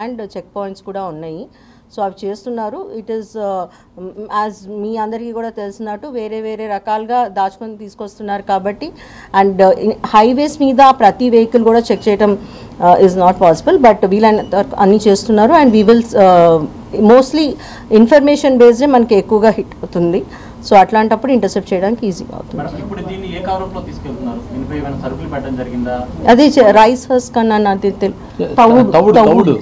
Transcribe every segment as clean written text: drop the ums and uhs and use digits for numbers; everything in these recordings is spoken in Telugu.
అండ్ చెక్ పాయింట్స్ కూడా ఉన్నాయి. సో అవి చేస్తున్నారు. ఇట్ ఈస్ యాజ్ మీ అందరికీ కూడా తెలిసినట్టు వేరే వేరే రకాలుగా దాచుకొని తీసుకొస్తున్నారు కాబట్టి, అండ్ హైవేస్ మీద ప్రతి వెహికల్ కూడా చెక్ చేయడం ఈజ్ నాట్ పాసిబుల్. బట్ వీళ్ళని అన్నీ చేస్తున్నారు. And we will mostly information బేస్డే మనకి ఎక్కువగా హిట్ అవుతుంది. సో అట్లాంటప్పుడు ఇంటర్సెప్ట్ చేయడానికి ఈజీగా అవుతుంది. అది రైస్ హస్క్ అన్న తౌడు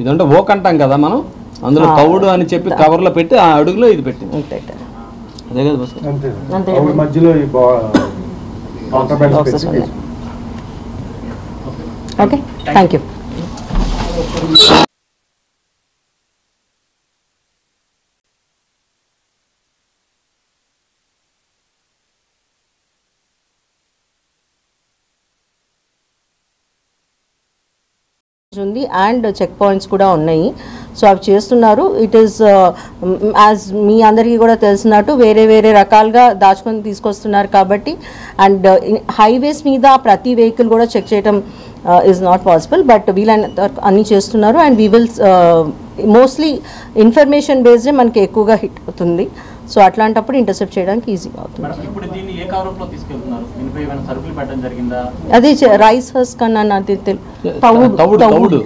ఇదంటే ఓక్ అంటాం కదా మనం, అందులో తౌడు అని చెప్పి కవర్ లో పెట్టి ఆ అడుగులో ఇది పెట్టింది. అదే కదా బస్. Okay, thank you. ఉంది అండ్ చెక్ పాయింట్స్ కూడా ఉన్నాయి. సో అవి చేస్తున్నారు. ఇట్ ఈస్ యాజ్ మీ అందరికీ కూడా తెలిసినట్టు వేరే వేరే రకాలుగా దాచుకొని తీసుకొస్తున్నారు కాబట్టి, అండ్ హైవేస్ మీద ప్రతి వెహికల్ కూడా చెక్ చేయడం ఈజ్ నాట్ పాసిబుల్. బట్ వీళ్ళని అన్నీ చేస్తున్నారు. And we will mostly information బేస్డే మనకి ఎక్కువగా హిట్ అవుతుంది. సో అట్లాంటప్పుడు ఇంటర్సెప్ట్ చేయడానికి ఈజీగా అవుతుంది. అది రైస్ హస్క్ అన్న తౌడు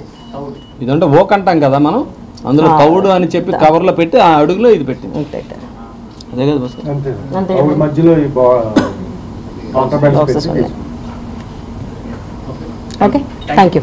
ఇదంటే ఓక్ అంటాం కదా మనం, అందులో తౌడు అని చెప్పి కవర్ లో పెట్టి ఆ అడుగులో ఇది పెట్టింది. అదే కదా బస్. Okay, thank you.